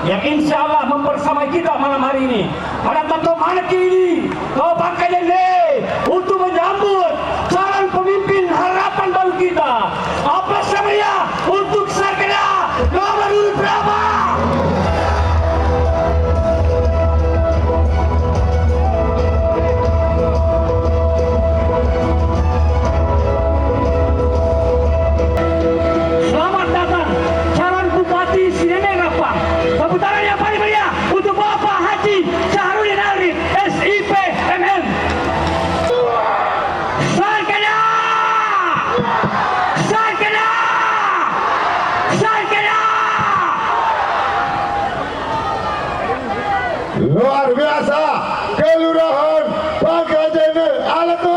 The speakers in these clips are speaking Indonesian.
yang insya Allah mempersamai kita malam hari ini. Pada tentu malam ini, kau pakai ini untuk menyambut calon pemimpin harapan baru kita. Apa namanya? Untuk Sarkana nomor urut berapa? Selamat datang calon Bupati Sidendeng Rapang. Pemutaran yang paling meriah untuk Bapak Haji Syahrudin Arif, SIP MM. Sarkana! Sarkana! Sarkana! Luar biasa, Kelurahan Pangkajene, Alatu,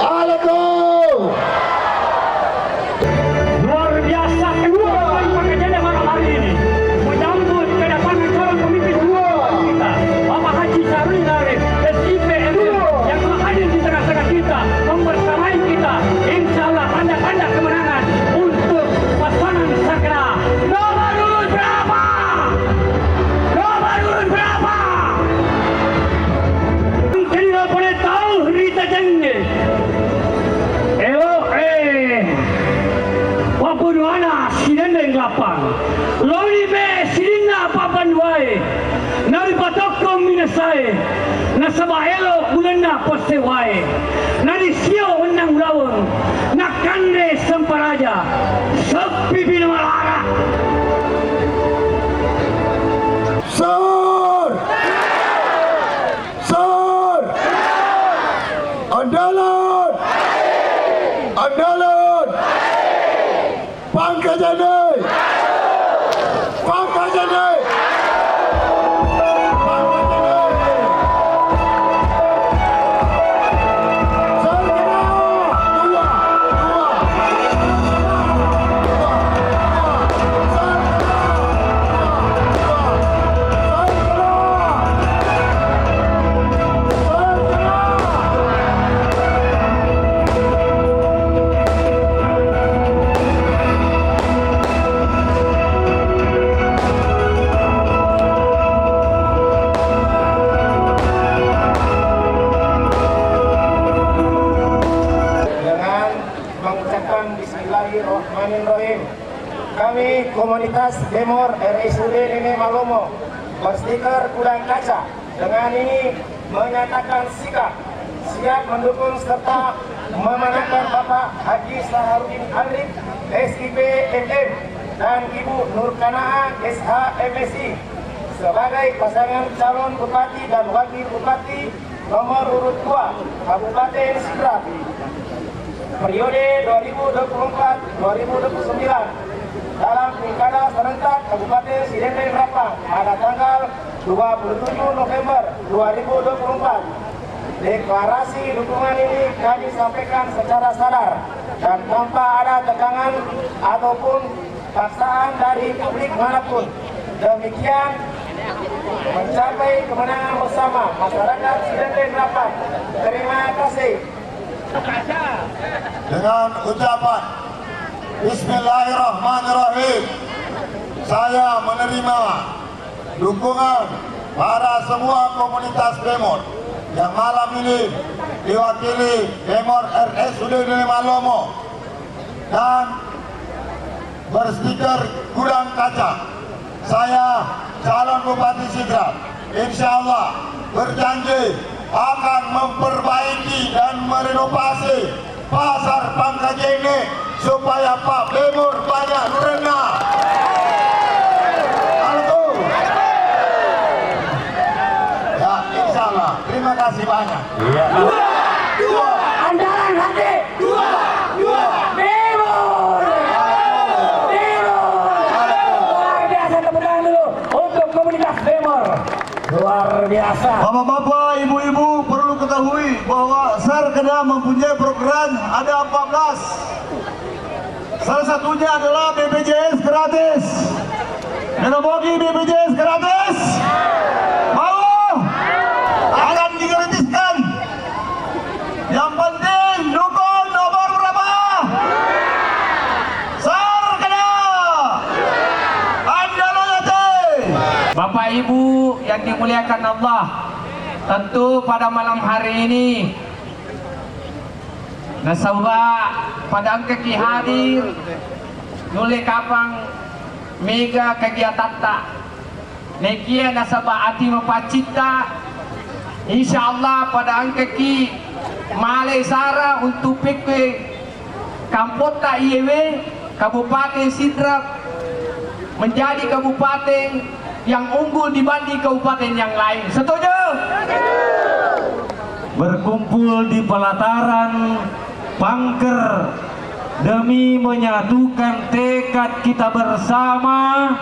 Alatu. Luar biasa kedua kali Pangkajene malam hari ini menyambut kedatangan calon pemimpin kita, Bapak Haji Syahrudin Arif, SIP MM, yang telah hadir di tengah-tengah kita, membersamai kita. Insya Allah tanda-tanda kemenangan untuk pasangan Sarkana. Nomor urut berapa? Nomor urut berapa? Jadi nggak boleh tahu Rita Jenge. Wapunuana Sidendeng Lapang. Loli be Sidina Papan Wae. Nari Patoko Minasai. Nasaba Elo Bulena Poste Wae. Nari Sio Unang Lawang. Nakande Samparaja. Sepi Binawalara. Sor, Sor, Andalan, Andalan, Pangkajene, Pangkajene, Pangkajene, Sarkana, dua, Dengan mengucapkan Bismillahirrahmanirrahim, kami komunitas Bemor RSUD Nene Malomo berstiker kudang kaca dengan ini menyatakan sikap siap mendukung serta memenangkan Bapak Haji Syahrudin Arif, SIP MM, dan Ibu Nurkanaa, SH MSI sebagai pasangan calon bupati dan wakil bupati nomor urut 2 Kabupaten Sidrap periode 2024-2029 dalam pilkada serentak Kabupaten Sidendeng Rapang pada tanggal 27 November 2024. Deklarasi dukungan ini kami sampaikan secara sadar dan tanpa ada tekangan ataupun paksaan dari publik manapun. Demikian mencapai kemenangan bersama masyarakat Sidendeng Rapang. Terima kasih. dengan ucapan Bismillahirrahmanirrahim, saya menerima dukungan para semua komunitas Bemor yang malam ini diwakili Bemor RSUD Nene Malomo dan berstiker gudang kaca. Saya calon Bupati Sidrap, insya Allah berjanji akan memperbaiki dan merenovasi pasar Pangkajene supaya Pak Bemor banyak rendah. Altu. Ya, insya Allah. Terima kasih banyak. Dua. Andalan hati. Dua. Bemor. Luar biasa, tepuk tangan dulu untuk komunitas Bemor. Luar biasa. Bapak-bapak, ibu-ibu perlu ketahui bahwa Sarkana mempunyai program ada 14. Salah satunya adalah BPJS gratis. Nenobogi BPJS gratis. Mau? Akan digratiskan. Yang penting dukung nomor berapa? Sarkana. Bapak Ibu yang dimuliakan Allah, tentu pada malam hari ini nasabah pada angkaki hadir nule kapang mega kegiatan tak nekia nasabah ati mapacita insyaallah pada angkaki Malay Sara untuk PK Kampota IEW Kabupaten Sidrap menjadi kabupaten yang unggul dibanding kabupaten yang lain. Setuju? Berkumpul di pelataran Pangker demi menyatukan tekad kita bersama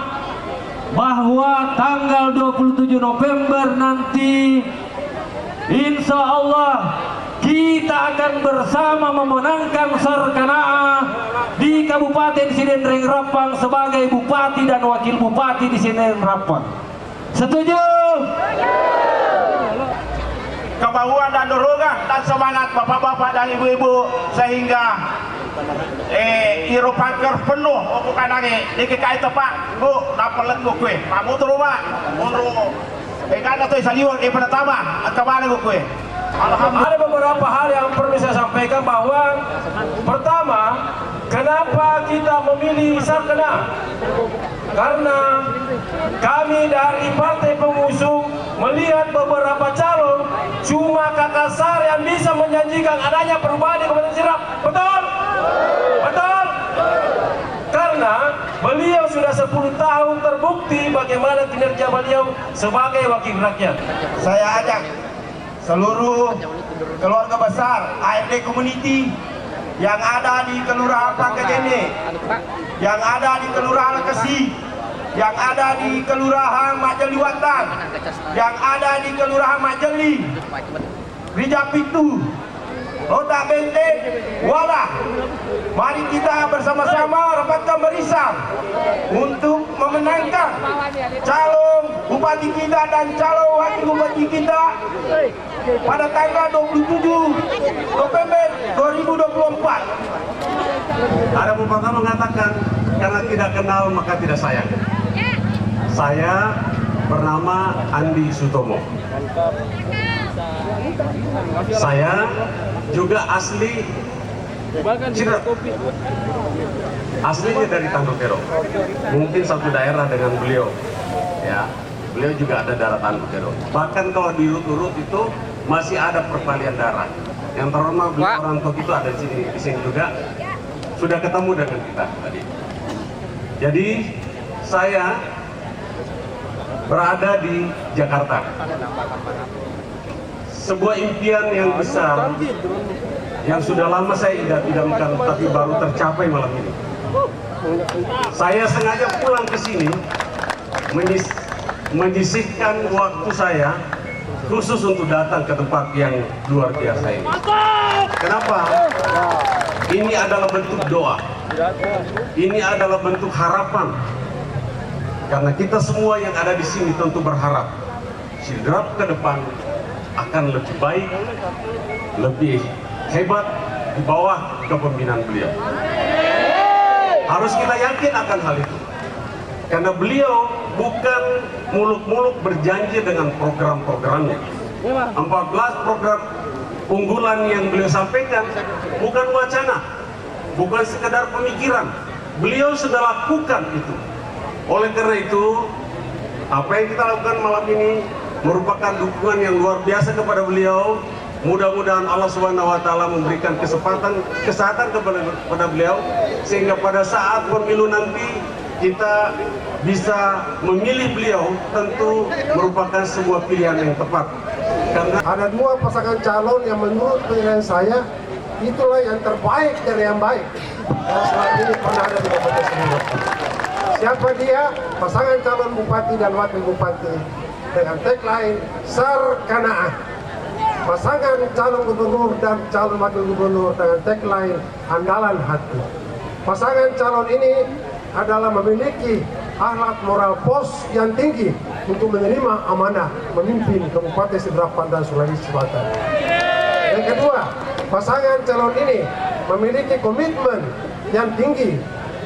bahwa tanggal 27 November nanti insya Allah kita akan bersama memenangkan Sarkanaa di Kabupaten Sidendreng Rapang sebagai bupati dan wakil bupati di Sidendreng Rapang. Setuju? Kebahuan dan dorongan dan semangat bapak-bapak dan ibu-ibu sehingga Iro Pangker penuh bukan lagi di KKI tepat bu dapat lentuk kue kamu tuh rumah unru kan atau saliwang pertama kemana gue. Ada beberapa hal yang perlu saya sampaikan bahwa pertama, kenapa kita memilih Sarkanaa? Karena kami dari partai pengusung melihat beberapa calon cuma kakak Sar yang bisa menjanjikan adanya perubahan di Kabupaten Sidrap. Betul? Betul? Karena beliau sudah 10 tahun terbukti bagaimana kinerja beliau sebagai wakil rakyat. Saya ajak seluruh keluarga besar AFD Community yang ada di Kelurahan Pangkajene, yang ada di Kelurahan Lekesi, yang ada di Kelurahan Majeliwatan, yang ada di Kelurahan Majeli, Rijapitu, Lota Benteng, Walah. Mari kita bersama-sama rapatkan barisan untuk memenangkan calon bupati kita dan calon wakil bupati kita pada tanggal 27 November 2024. Ada pepatah mengatakan karena tidak kenal maka tidak sayang. Saya bernama Andi Sutomo. Saya juga asli Sidrap. Aslinya dari Tandukero. Mungkin satu daerah dengan beliau. Ya, beliau juga ada darah Tandukero. Bahkan kalau diurut-urut itu masih ada perpalian darah. Yang terhormat beliau orang tua itu ada di sini juga. Sudah ketemu dengan kita tadi. Jadi saya berada di Jakarta. Sebuah impian yang besar yang sudah lama saya idam-idamkan tapi baru tercapai malam ini. Saya sengaja pulang ke sini menyisihkan waktu saya khusus untuk datang ke tempat yang luar biasa ini. Kenapa? Ini adalah bentuk doa. Ini adalah bentuk harapan. Karena kita semua yang ada di sini tentu berharap Sidrap ke depan akan lebih baik, lebih hebat di bawah kepemimpinan beliau. Harus kita yakin akan hal itu. Karena beliau bukan muluk-muluk berjanji dengan program-programnya. 14 program unggulan yang beliau sampaikan bukan wacana, bukan sekedar pemikiran. Beliau sudah lakukan itu. Oleh karena itu, apa yang kita lakukan malam ini merupakan dukungan yang luar biasa kepada beliau. Mudah-mudahan Allah SWT memberikan kesehatan kepada beliau sehingga pada saat pemilu nanti kita bisa memilih beliau tentu merupakan sebuah pilihan yang tepat. Karena ada dua pasangan calon yang menurut penilaian saya itulah yang terbaik dari yang baik yang selama ini pernah ada di Kabupaten Sidrap. Siapa dia? Pasangan calon bupati dan wakil bupati dengan tagline Sarkanaa. Pasangan calon gubernur dan calon wakil gubernur dengan tagline Andalan Hati. Pasangan calon ini adalah memiliki akhlak moral pos yang tinggi untuk menerima amanah memimpin Kabupaten Sidrap dan Sulawesi Selatan. Yang kedua, pasangan calon ini memiliki komitmen yang tinggi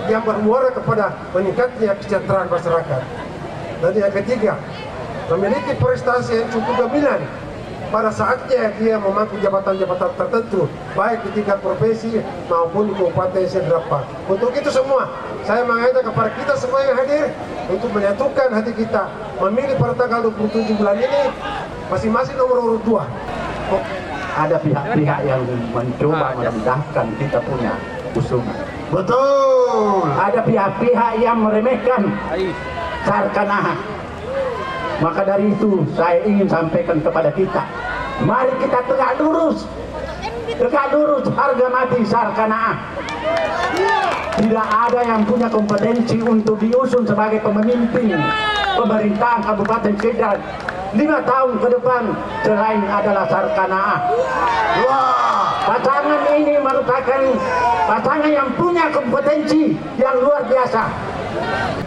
yang bermuara kepada meningkatnya kesejahteraan masyarakat. Dan yang ketiga, memiliki prestasi yang cukup gemilang pada saatnya dia memangku jabatan-jabatan tertentu, baik di tingkat profesi maupun di Kabupaten Sidrap. Untuk itu semua, saya mengajak kepada kita semua yang hadir untuk menyatukan hati kita, memilih pada tanggal 27 bulan ini masing-masing nomor urut 2. Ada pihak-pihak yang mencoba merendahkan kita punya usungan. Betul. Ada pihak-pihak yang meremehkan Sarkanaha. Maka dari itu saya ingin sampaikan kepada kita, mari kita tegak lurus harga mati Sarkanaha. Tidak ada yang punya kompetensi untuk diusung sebagai pemimpin pemerintahan Kabupaten Sidrap 5 tahun ke depan selain adalah Sarkanaha. Pasangan ini merupakan pasangan yang punya kompetensi yang luar biasa.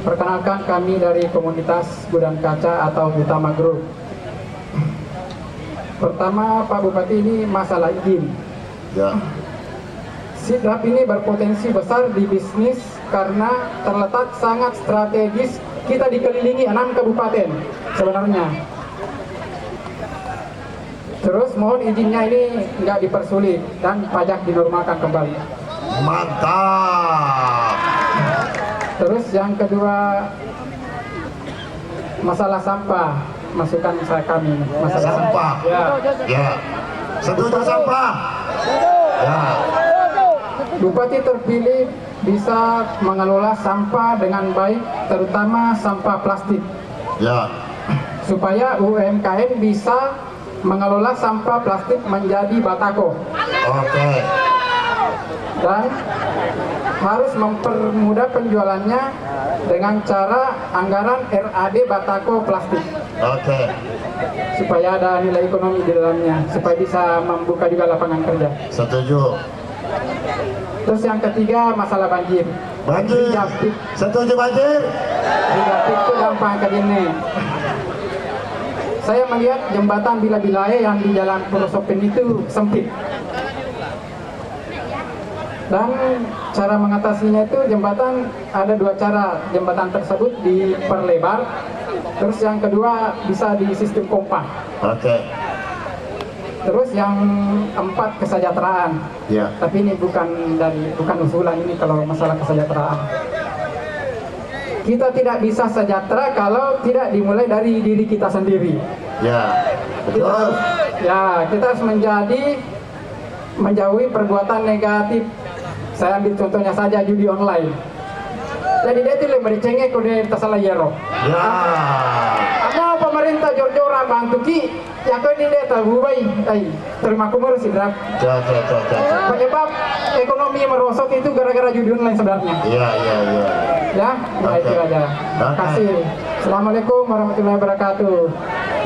Perkenalkan, kami dari komunitas Gudang Kaca atau Utama Group. Pertama, Pak Bupati, ini masalah izin. Ya. Sidrap ini berpotensi besar di bisnis karena terletak sangat strategis. Kita dikelilingi 6 kabupaten sebenarnya. Terus mohon izinnya ini nggak dipersulit dan pajak dinormalkan kembali. Mantap. Terus yang kedua, masalah sampah, masukan saya kami. Masalah Sampah. Ya. Ya. Setuju sampah. Ya. Bupati terpilih bisa mengelola sampah dengan baik, terutama sampah plastik, Ya. supaya UMKM bisa mengelola sampah plastik menjadi batako, Oke. dan harus mempermudah penjualannya dengan cara anggaran RAD batako plastik, Oke. supaya ada nilai ekonomi di dalamnya, supaya bisa membuka juga lapangan kerja. Setuju. Terus yang ketiga, masalah banjir. Banjir. Japik. Setuju banjir. Di Japik itu gampang ke gini. Saya melihat jembatan Bila-Bilae yang di Jalan Purosopen itu sempit. Dan cara mengatasinya itu jembatan ada 2 cara. Jembatan tersebut diperlebar. Terus yang kedua bisa di sistem pompa. Oke. Terus yang 4, kesejahteraan. Ya. Tapi ini bukan usulan ini kalau masalah kesejahteraan. Kita tidak bisa sejahtera kalau tidak dimulai dari diri kita sendiri. Ya. Betul. Kita harus menjauhi perbuatan negatif. Saya ambil contohnya saja judi online. Jadi dia tuh lebih cengek kode tersalah yero. Ya. Ama pemerintah jor-joran bantu ki, ya kau ini dia tahu baik, terima kumur Sidrap. Ja. Penyebab ekonomi merosot itu gara-gara judi online sebenarnya. Iya. Ya, itu Oke. aja. Terima kasih. Assalamualaikum warahmatullahi wabarakatuh.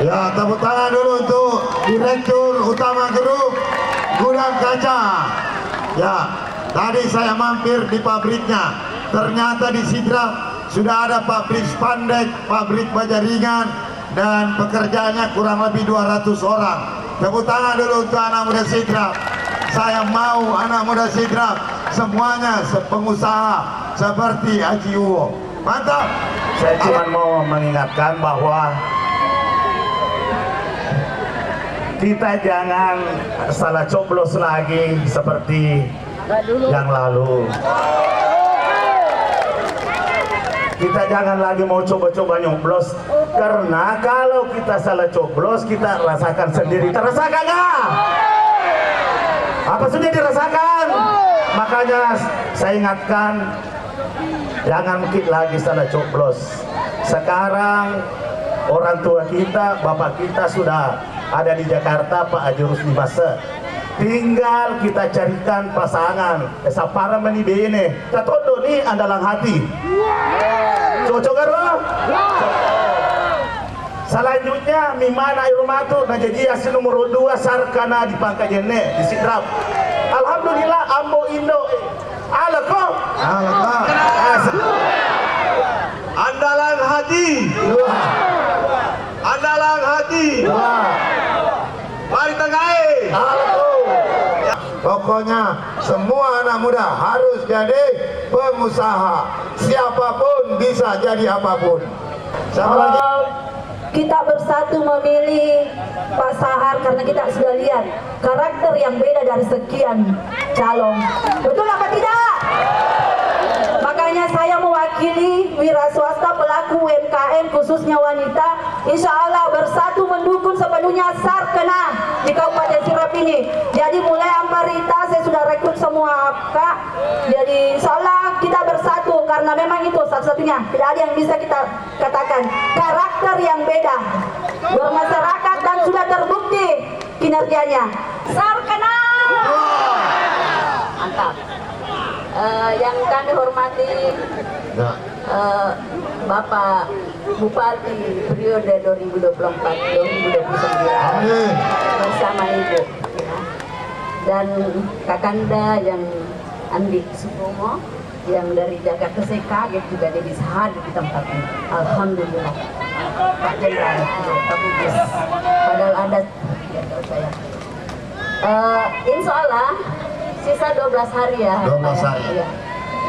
Ya, tepuk tangan dulu untuk Direktur Utama Grup Gudang Kaca. Ya, tadi saya mampir di pabriknya. Ternyata di Sidrap sudah ada pabrik spandek, pabrik baja ringan, dan pekerjaannya kurang lebih 200 orang. Tepuk tangan dulu untuk anak muda Sidrap. Saya mau anak muda Sidrap semuanya pengusaha seperti Haji Uwo. Mantap. Saya cuma mau mengingatkan bahwa kita jangan salah coblos lagi seperti yang lalu. Kita jangan lagi mau coba-coba nyoblos, karena kalau kita salah coblos kita rasakan sendiri. Terasakan nggak? Apa sudah dirasakan? Makanya saya ingatkan, jangan mungkin lagi salah coblos. Sekarang orang tua kita, bapak kita sudah ada di Jakarta, Pak Haji Rusdi Base. Tinggal kita carikan pasangan. Sapara menibene. Katodo nih andalang hati. Cocok karo? Selanjutnya Mimana Irumatu nah jadi asin nomor 2 Sarkana di Pangkajene di Sidrap. Alhamdulillah Ambo Indo. Alako. Andalang hati. Andalang hati. Mari tengai. Pokoknya semua anak muda harus jadi pengusaha. Siapapun bisa jadi apapun. Siapa lagi? Kita bersatu memilih Pak Sahar karena kita sudah lihat karakter yang beda dari sekian calon. Betul apa tidak? Makanya saya mewakili wira swasta pelaku UMKM khususnya wanita, insya Allah bersatu mendukung sepenuhnya Sarkana di Kabupaten Sidrap ini. Jadi mulai Amparita saya sudah rekrut semua Kak. Jadi insya Allah kita bersatu karena memang itu satu-satunya. Tidak ada yang bisa kita katakan karakter yang beda bermasyarakat dan sudah terbukti kinerjanya. Sarkana. Mantap. Yang kami hormati Bapak Bupati periode 2024-2029 bersama Ibu dan Kakanda yang Andi Supomo yang dari Jakarta saya kaget juga dia bisa hadir di tempat ini. Alhamdulillah. Pak Jenderal Kabugis padahal ada ya tahu saya. Insya Allah sisa 12 hari ya. 12 hari. Ya.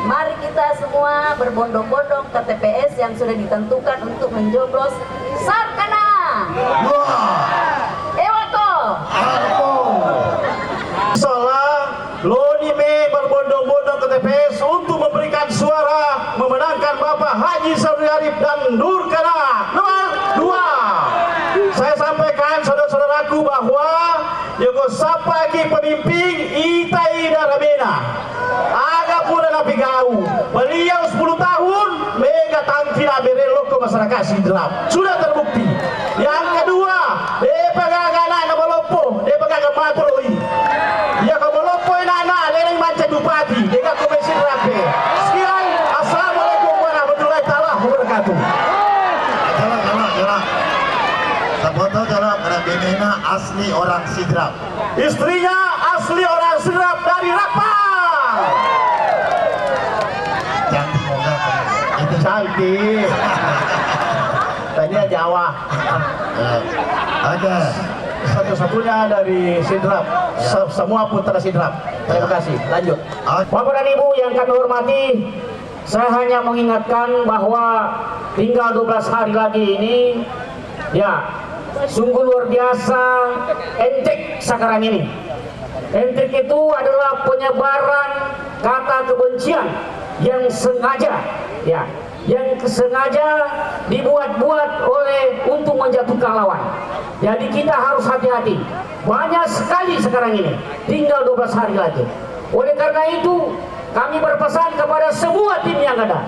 Mari kita semua berbondong-bondong ke TPS yang sudah ditentukan untuk mencoblos Sarkana. Ewato. Salah, Lonime berbondong-bondong ke TPS untuk memberikan suara memenangkan Bapak Haji Saruni Arif dan Nurkana nomor 2. Saya sampaikan saudara-saudaraku bahwa Yogo Sapaki pemimpin Itai Daramena agak pun napi gau beliau 10 tahun mega tampila berelok ke masyarakat Sidrap sudah terbukti. Yang kedua dia pegagana nama lopo dia pegaga matroi ya kamu lopo anak leleng manca bupati dia komisi rapi. Sekian, assalamualaikum warahmatullahi wabarakatuh. Foto jalan karena Benena asli orang Sidrap. Istrinya asli orang Sidrap dari Rapal. Cantik juga. Itu cantik. Tadinya Jawa. Ada. Satu-satunya dari Sidrap. Semua putra Sidrap. Terima kasih. Lanjut. Bapak dan Ibu yang kami hormati, saya hanya mengingatkan bahwa tinggal 12 hari lagi ini, ya. Sungguh luar biasa entek sekarang ini. Entek itu adalah penyebaran kata kebencian yang sengaja, ya, yang sengaja dibuat-buat oleh untuk menjatuhkan lawan. Jadi kita harus hati-hati. Banyak sekali sekarang ini. Tinggal 12 hari lagi. Oleh karena itu, kami berpesan kepada semua tim yang ada,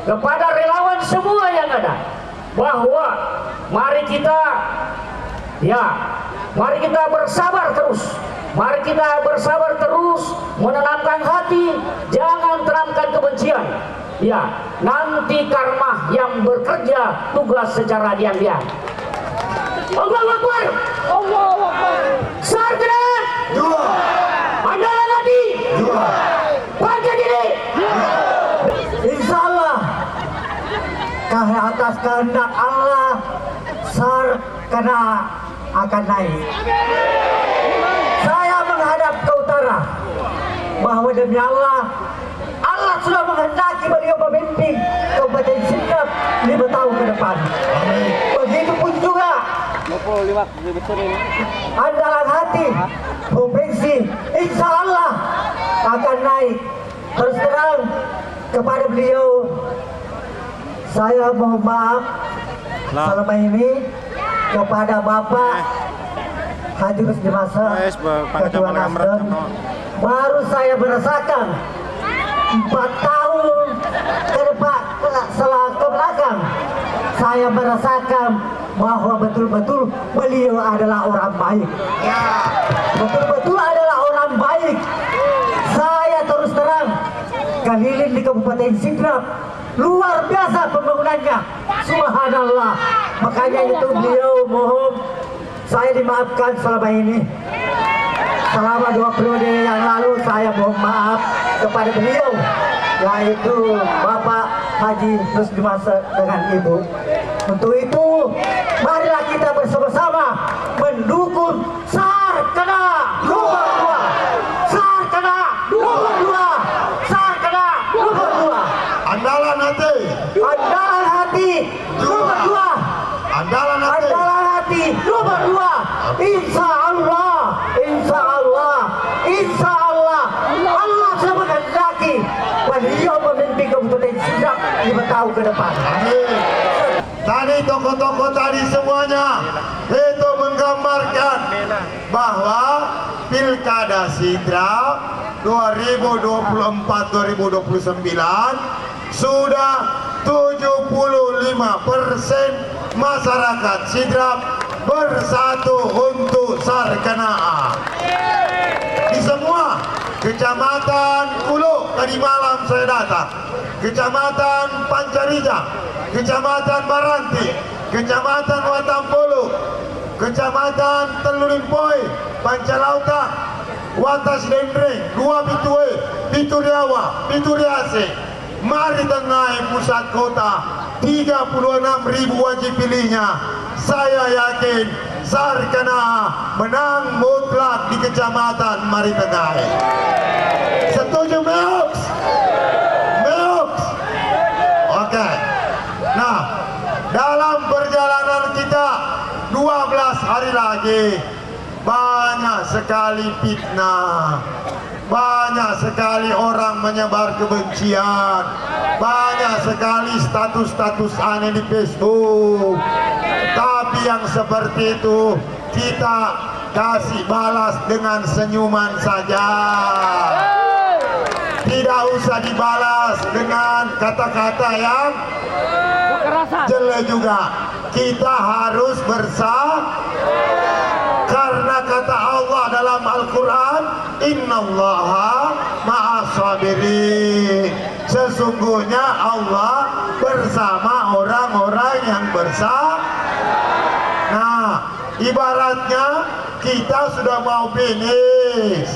kepada relawan semua yang ada, bahwa mari kita bersabar terus. Mari kita bersabar terus, menenangkan hati, jangan tanamkan kebencian. Ya, nanti karma yang bekerja tugas secara diam-diam. Allahu Akbar. Allahu Akbar. Sarkana. Dua. Andalan hati. Dua. Bangkit diri. Insya Allah atas kehendak Allah Sarkana akan naik. Saya menghadap ke utara bahwa demi Allah sudah menghendaki beliau memimpin Kabupaten Sidrap 5 tahun ke depan. Begitupun juga andalan hati provinsi insya Allah akan naik. Terus terang kepada beliau saya mohon maaf selama ini kepada Bapak Haji Rusdi Masa Ketua Nasdem. Baru saya merasakan 4 tahun ke belakang saya merasakan bahwa betul-betul beliau adalah orang baik. Betul-betul adalah orang baik. Saya terus terang keliling di Kabupaten Sidrap, luar biasa pembangunannya, subhanallah. Makanya itu beliau mohon saya dimaafkan selama ini. Selama 2 periode yang lalu saya mohon maaf kepada beliau, yaitu Bapak Haji Rusdi Masa dengan Ibu. Untuk itu marilah kita bersama-sama mendukung Sarkana nomor 2. Sarkana nomor 2. Sarkana nomor 2. Andalan hati. Andalan hati nomor Andalan hati. Andalan hati. Nomor 2, insya Allah, insya Allah, insya Allah, Allah sudah menghendaki beliau memimpin Kabupaten Sidrap 5 tahun ke depan. Amin. Tadi tokoh-tokoh tadi semuanya itu menggambarkan bahwa Pilkada Sidrap 2024-2029 sudah 75% masyarakat Sidrap bersatu untuk Sarkanaa. Di semua kecamatan Kuluk, tadi malam saya datang, kecamatan Pancarijang, kecamatan Baranti, kecamatan Watampulu, kecamatan Telurimpoi, Pancalautan, Watas Dendreng, 2 Pitue, Pituriawa, Pituriase, Mari Tengah pusat kota, 36.000 wajib pilihnya. Saya yakin Sarkanaa menang mutlak di kecamatan Mari Tengah. Setuju Meoks? Meoks? Oke. Nah, dalam perjalanan kita 12 hari lagi, banyak sekali fitnah, banyak sekali orang menyebar kebencian, banyak sekali status-status aneh di Facebook. Tapi yang seperti itu kita kasih balas dengan senyuman saja. Tidak usah dibalas dengan kata-kata yang jelek juga. Kita harus karena kata Allah dalam Al-Quran, innallaha ma'as-sabirin. Sesungguhnya Allah bersama orang-orang yang Nah, ibaratnya kita sudah mau finish,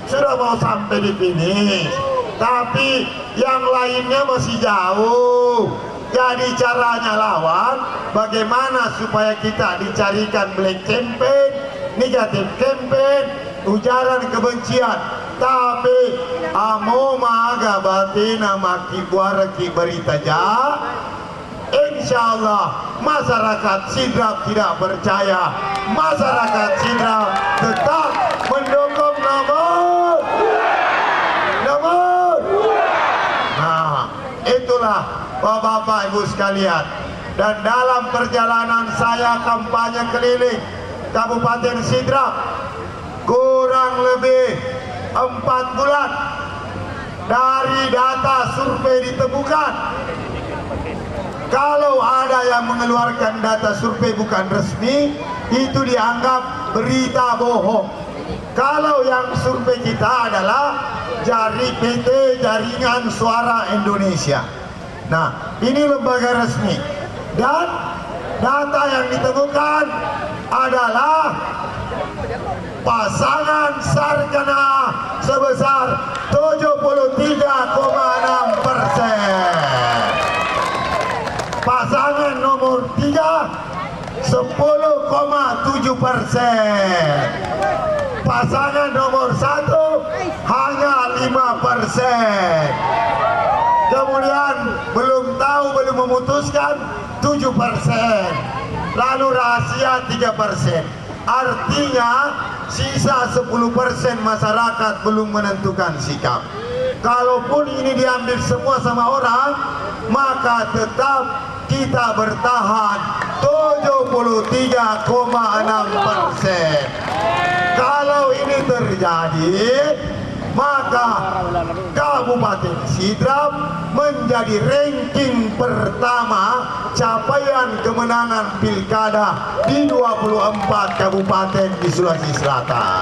sudah mau sampai di finish, tapi yang lainnya masih jauh. Jadi caranya lawan, bagaimana supaya kita dicarikan black campaign, negatif campaign, ujaran kebencian. Tapi amo maga batina maki buaraki berita ja. Insyaallah masyarakat Sidrap tidak percaya. Masyarakat Sidrap tetap mendukung nomor. Nah, itulah Bapak-bapak Ibu sekalian. Dan dalam perjalanan saya kampanye keliling Kabupaten Sidrap kurang lebih 4 bulan, dari data survei ditemukan kalau ada yang mengeluarkan data survei bukan resmi, itu dianggap berita bohong. Kalau yang survei kita adalah PT Jaringan Suara Indonesia. Nah, ini lembaga resmi. Dan data yang ditemukan adalah pasangan Sarkanaa sebesar 73,6%. Pasangan nomor 3 10,7%. Pasangan nomor 1 hanya 5%. Kemudian belum tahu, belum memutuskan 7%. Lalu rahasia 3%. Artinya sisa 10% masyarakat belum menentukan sikap. Kalaupun ini diambil semua sama orang, maka tetap kita bertahan 73,6%. Kalau ini terjadi, maka Kabupaten Sidrap menjadi ranking pertama capaian kemenangan pilkada di 24 kabupaten di Sulawesi Selatan.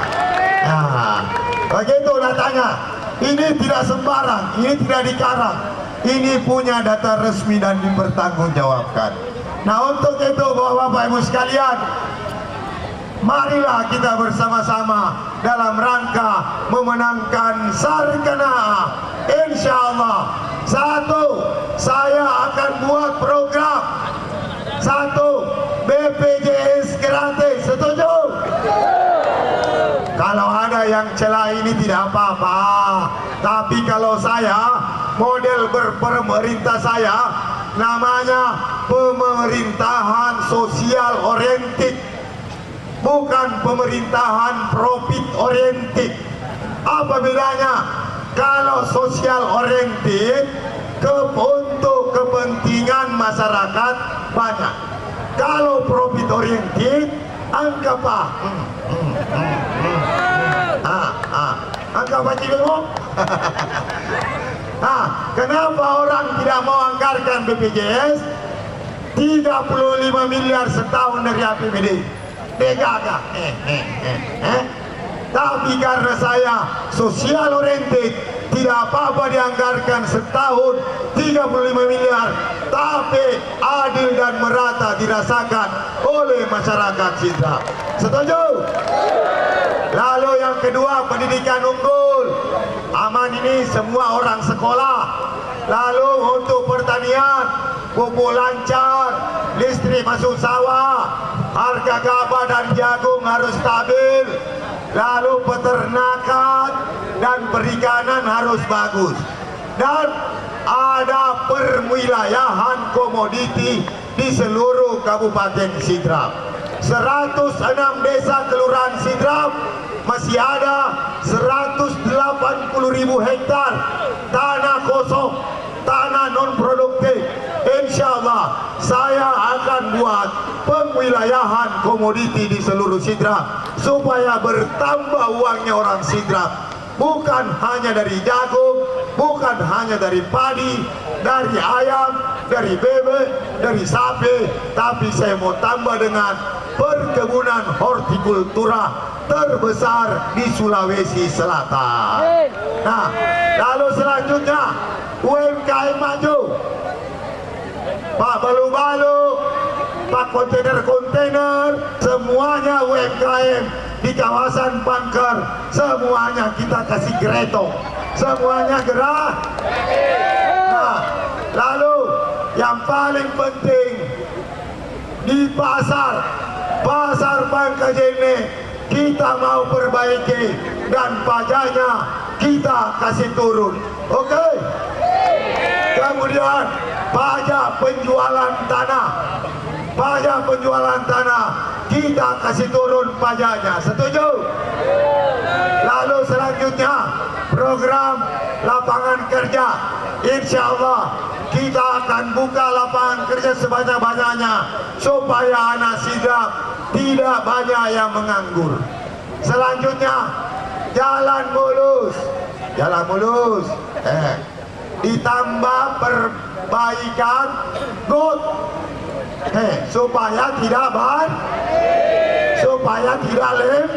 Nah, begitu datanya. Ini tidak sembarang, ini tidak dikarang. Ini punya data resmi dan dipertanggungjawabkan. Nah, untuk itu Bapak Ibu sekalian, marilah kita bersama-sama dalam rangka memenangkan Sarkanaa. Insya Allah, 1, saya akan buat program 1 BPJS gratis. Setuju? Kalau ada yang celah ini tidak apa-apa. Tapi kalau saya, model berpemerintah saya namanya pemerintahan sosial oriented, bukan pemerintahan profit oriented. Apa bedanya? Kalau sosial oriented untuk kepentingan masyarakat banyak. Kalau profit oriented angka apa? Angka apa cikgu? Kenapa orang tidak mau anggarkan BPJS 35 miliar setahun dari APBD? Tegakah? Tapi karena saya sosial oriented, tidak apa-apa dianggarkan setahun 35 miliar, tapi adil dan merata dirasakan oleh masyarakat Sidrap. Setuju? Lalu yang kedua, pendidikan unggul. Aman ini semua orang sekolah. Lalu untuk pertanian, pupuk lancar, listrik masuk sawah, harga gabah dan jagung harus stabil. Lalu peternakan dan perikanan harus bagus. Dan ada perwilayahan komoditi di seluruh Kabupaten Sidrap. 106 desa kelurahan Sidrap masih ada 180.000 hektar tanah kosong, tanah non produktif. Insya Allah saya akan buat pemwilayahan komoditi di seluruh Sidrap supaya bertambah uangnya orang Sidrap. Bukan hanya dari jagung, bukan hanya dari padi, dari ayam, dari bebek, dari sapi, tapi saya mau tambah dengan perkebunan hortikultura terbesar di Sulawesi Selatan. Nah, lalu selanjutnya UMKM maju. Pak balu-balu, Pak kontainer-kontainer, semuanya UMKM di kawasan Pangker, semuanya kita kasih gereto, semuanya gerak. Nah, lalu yang paling penting di pasar Pangkajene kita mau perbaiki dan pajaknya kita kasih turun. Oke? Kemudian pajak penjualan tanah kita kasih turun pajaknya. Setuju? Lalu selanjutnya program lapangan kerja. Insya Allah kita akan buka lapangan kerja sebanyak-banyaknya supaya anak Sidrap tidak banyak yang menganggur. Selanjutnya jalan mulus. Ditambah perbaikan got supaya tidak lem.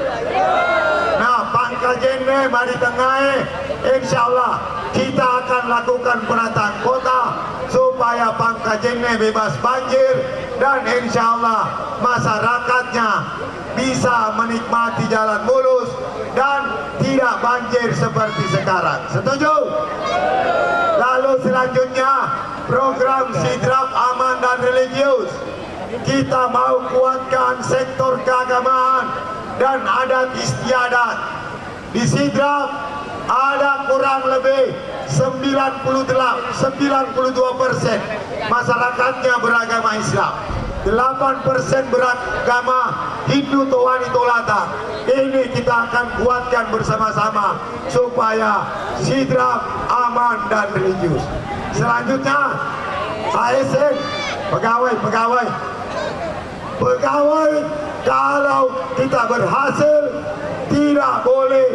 Nah, Pangkajene mari tengah, insya Allah kita akan lakukan penataan kota supaya Pangkajene bebas banjir dan insya Allah masyarakatnya bisa menikmati jalan mulus dan tidak banjir seperti sekarang. Setuju? Lalu selanjutnya program Sidrap aman dan religius. Kita mau kuatkan sektor keagamaan dan adat istiadat. Di Sidrap ada kurang lebih 92% masyarakatnya beragama Islam, 8% beragama Hindu Towani Tolata. Ini kita akan kuatkan bersama-sama supaya Sidrap aman dan religius. Selanjutnya ASN, pegawai kalau kita berhasil tidak boleh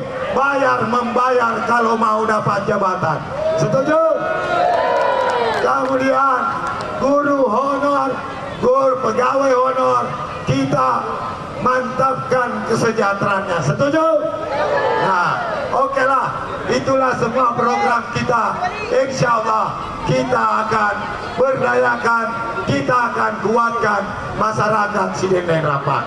membayar kalau mau dapat jabatan. Setuju? Kemudian guru honor, pegawai honor, kita mantapkan kesejahteraannya. Setuju? Nah, oke lah, itulah semua program kita. Insya Allah kita akan berdayakan, kita akan kuatkan masyarakat Sidendeng Rapat.